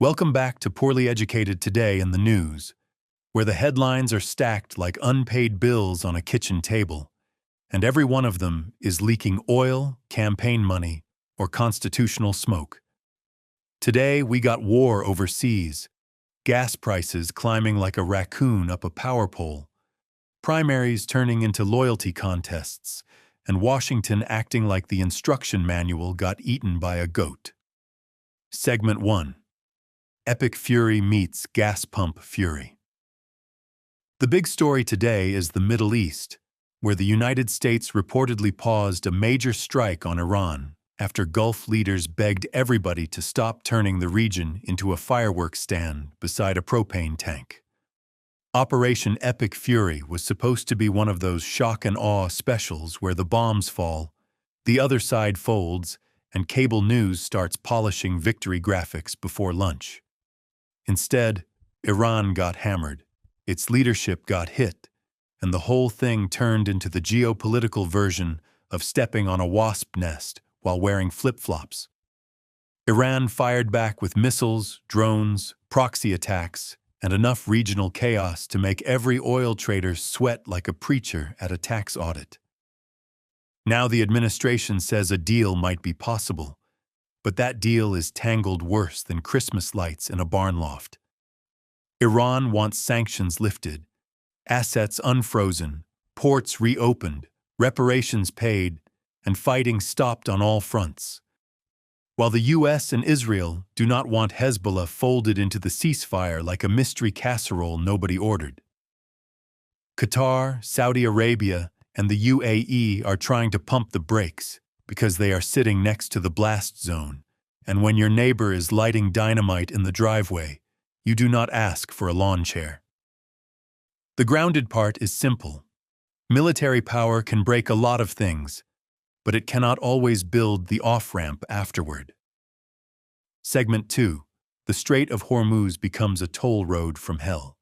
Welcome back to Poorly Educated Today in the News, where the headlines are stacked like unpaid bills on a kitchen table, and every one of them is leaking oil, campaign money, or constitutional smoke. Today, we got war overseas, gas prices climbing like a raccoon up a power pole, primaries turning into loyalty contests, and Washington acting like the instruction manual got eaten by a goat. Segment 1. Epic Fury meets Gas Pump Fury. The big story today is the Middle East, where the United States reportedly paused a major strike on Iran after Gulf leaders begged everybody to stop turning the region into a fireworks stand beside a propane tank. Operation Epic Fury was supposed to be one of those shock and awe specials where the bombs fall, the other side folds, and cable news starts polishing victory graphics before lunch. Instead, Iran got hammered, its leadership got hit, and the whole thing turned into the geopolitical version of stepping on a wasp nest while wearing flip-flops. Iran fired back with missiles, drones, proxy attacks, and enough regional chaos to make every oil trader sweat like a preacher at a tax audit. Now the administration says a deal might be possible, but that deal is tangled worse than Christmas lights in a barn loft. Iran wants sanctions lifted, assets unfrozen, ports reopened, reparations paid, and fighting stopped on all fronts. While the US and Israel do not want Hezbollah folded into the ceasefire like a mystery casserole nobody ordered. Qatar, Saudi Arabia, and the UAE are trying to pump the brakes because they are sitting next to the blast zone, and when your neighbor is lighting dynamite in the driveway, you do not ask for a lawn chair. The grounded part is simple. Military power can break a lot of things, but it cannot always build the off-ramp afterward. Segment 2. The Strait of Hormuz becomes a toll road from hell.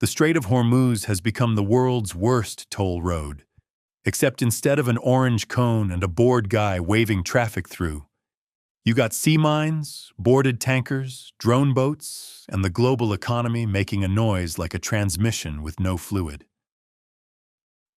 The Strait of Hormuz has become the world's worst toll road, except instead of an orange cone and a bored guy waving traffic through, you got sea mines, boarded tankers, drone boats, and the global economy making a noise like a transmission with no fluid.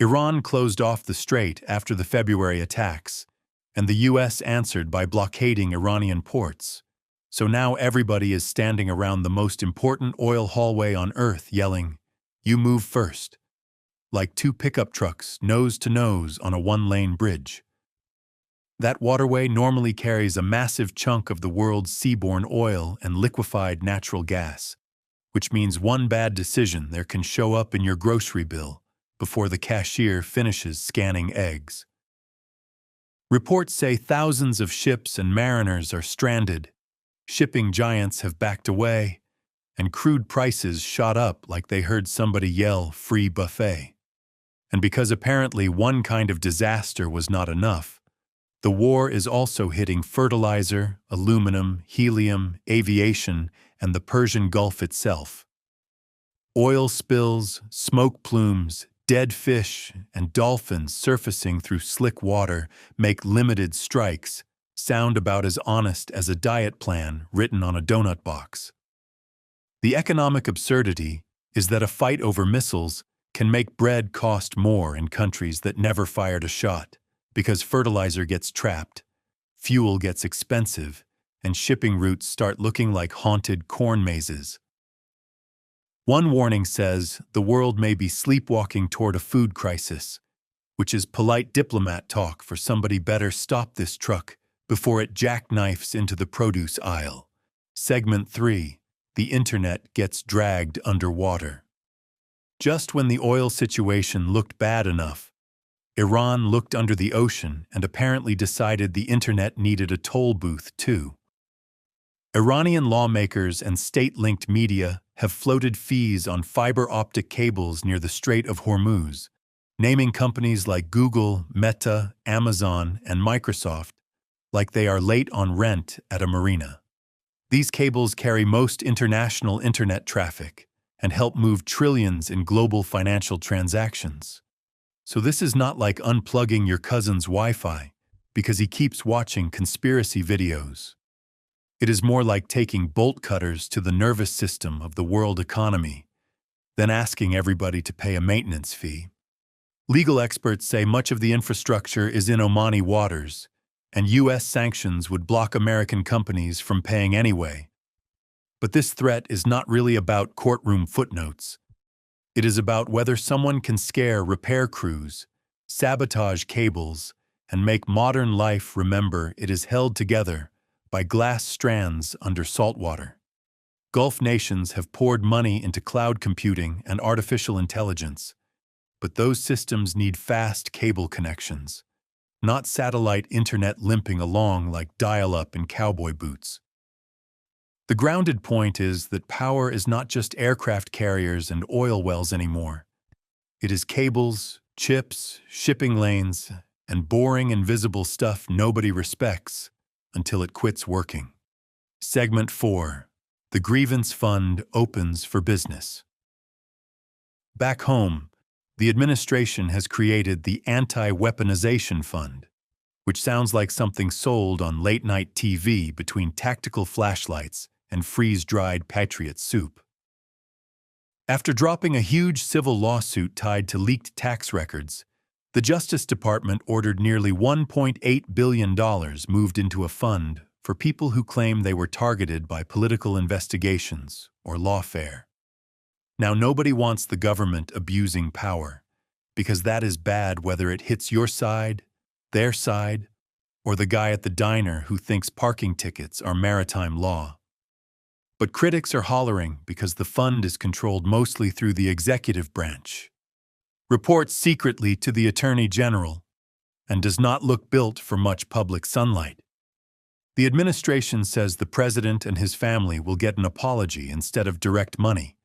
Iran closed off the strait after the February attacks, and the US answered by blockading Iranian ports. So now everybody is standing around the most important oil hallway on Earth yelling, "You move first," like two pickup trucks nose to nose on a one-lane bridge. That waterway normally carries a massive chunk of the world's seaborne oil and liquefied natural gas, which means one bad decision there can show up in your grocery bill before the cashier finishes scanning eggs. Reports say thousands of ships and mariners are stranded, shipping giants have backed away, and crude prices shot up like they heard somebody yell free buffet. And because apparently one kind of disaster was not enough, the war is also hitting fertilizer, aluminum, helium, aviation, and the Persian Gulf itself. Oil spills, smoke plumes, dead fish, and dolphins surfacing through slick water make limited strikes sound about as honest as a diet plan written on a donut box. The economic absurdity is that a fight over missiles can make bread cost more in countries that never fired a shot, because fertilizer gets trapped, fuel gets expensive, and shipping routes start looking like haunted corn mazes. One warning says the world may be sleepwalking toward a food crisis, which is polite diplomat talk for somebody better stop this truck before it jackknifes into the produce aisle. Segment 3. The Internet gets dragged underwater. Just when the oil situation looked bad enough, Iran looked under the ocean and apparently decided the Internet needed a toll booth too. Iranian lawmakers and state-linked media have floated fees on fiber optic cables near the Strait of Hormuz, naming companies like Google, Meta, Amazon, and Microsoft like they are late on rent at a marina. These cables carry most international internet traffic and help move trillions in global financial transactions. So this is not like unplugging your cousin's Wi-Fi because he keeps watching conspiracy videos. It is more like taking bolt cutters to the nervous system of the world economy than asking everybody to pay a maintenance fee. Legal experts say much of the infrastructure is in Omani waters, and U.S. sanctions would block American companies from paying anyway. But this threat is not really about courtroom footnotes. It is about whether someone can scare repair crews, sabotage cables, and make modern life remember it is held together by glass strands under salt water. Gulf nations have poured money into cloud computing and artificial intelligence, but those systems need fast cable connections, not satellite internet limping along like dial-up in cowboy boots. The grounded point is that power is not just aircraft carriers and oil wells anymore. It is cables, chips, shipping lanes, and boring invisible stuff nobody respects until it quits working. Segment 4. The Grievance Fund opens for business. Back home, the administration has created the Anti-Weaponization Fund, which sounds like something sold on late-night TV between tactical flashlights and freeze-dried Patriot soup. After dropping a huge civil lawsuit tied to leaked tax records, the Justice Department ordered nearly $1.8 billion moved into a fund for people who claim they were targeted by political investigations or lawfare. Now, nobody wants the government abusing power, because that is bad whether it hits your side, their side, or the guy at the diner who thinks parking tickets are maritime law. But critics are hollering because the fund is controlled mostly through the executive branch, reports secretly to the Attorney General, and does not look built for much public sunlight. The administration says the president and his family will get an apology instead of direct money,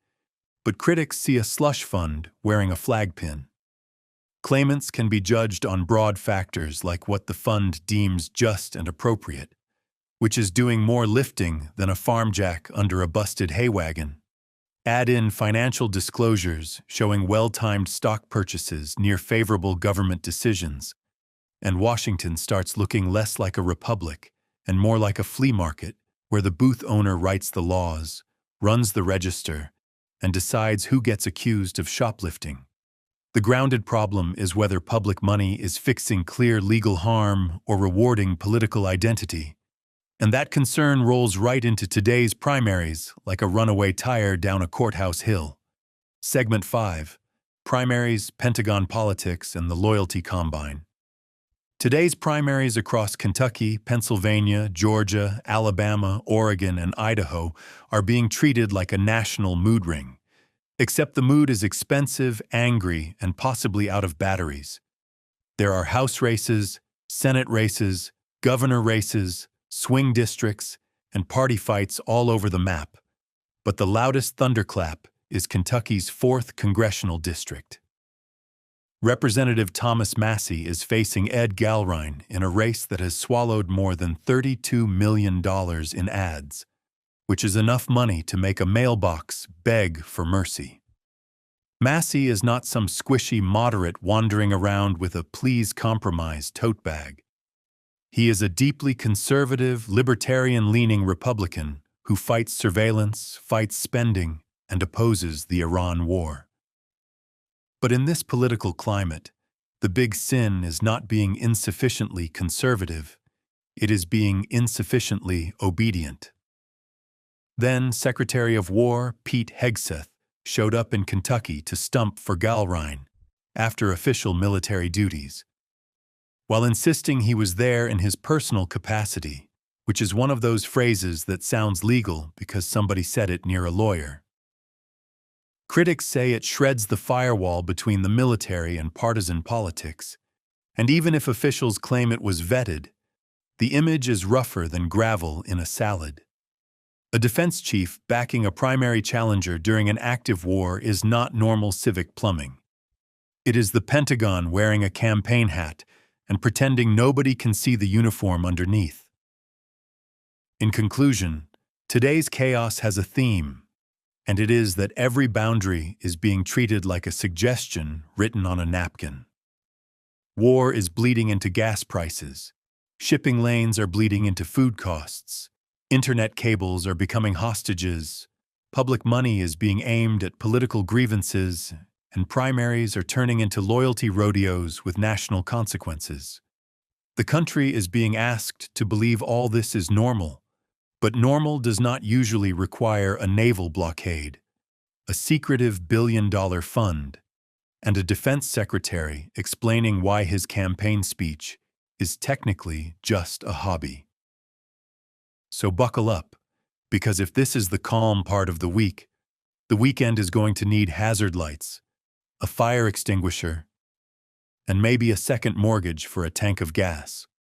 but critics see a slush fund wearing a flag pin. Claimants can be judged on broad factors like what the fund deems just and appropriate, which is doing more lifting than a farm jack under a busted hay wagon. Add in financial disclosures showing well-timed stock purchases near favorable government decisions, and Washington starts looking less like a republic and more like a flea market where the booth owner writes the laws, runs the register, and decides who gets accused of shoplifting. The grounded problem is whether public money is fixing clear legal harm or rewarding political identity. And that concern rolls right into today's primaries like a runaway tire down a courthouse hill. Segment 5. Primaries, Pentagon Politics, and the Loyalty Combine. Today's primaries across Kentucky, Pennsylvania, Georgia, Alabama, Oregon, and Idaho are being treated like a national mood ring. Except the mood is expensive, angry, and possibly out of batteries. There are House races, Senate races, governor races, swing districts, and party fights all over the map. But the loudest thunderclap is Kentucky's 4th Congressional District. Representative Thomas Massie is facing Ed Galrine in a race that has swallowed more than $32 million in ads, which is enough money to make a mailbox beg for mercy. Massie is not some squishy moderate wandering around with a please compromise tote bag. He is a deeply conservative, libertarian-leaning Republican who fights surveillance, fights spending, and opposes the Iran war. But in this political climate, the big sin is not being insufficiently conservative, it is being insufficiently obedient. Then Secretary of War Pete Hegseth showed up in Kentucky to stump for Galrine after official military duties, while insisting he was there in his personal capacity, which is one of those phrases that sounds legal because somebody said it near a lawyer. Critics say it shreds the firewall between the military and partisan politics, and even if officials claim it was vetted, the image is rougher than gravel in a salad. A defense chief backing a primary challenger during an active war is not normal civic plumbing. It is the Pentagon wearing a campaign hat and pretending nobody can see the uniform underneath. In conclusion, today's chaos has a theme, and it is that every boundary is being treated like a suggestion written on a napkin. War is bleeding into gas prices, shipping lanes are bleeding into food costs, Internet cables are becoming hostages, public money is being aimed at political grievances, and primaries are turning into loyalty rodeos with national consequences. The country is being asked to believe all this is normal, but normal does not usually require a naval blockade, a secretive billion-dollar fund, and a defense secretary explaining why his campaign speech is technically just a hobby. So buckle up, because if this is the calm part of the week, the weekend is going to need hazard lights, a fire extinguisher, and maybe a second mortgage for a tank of gas.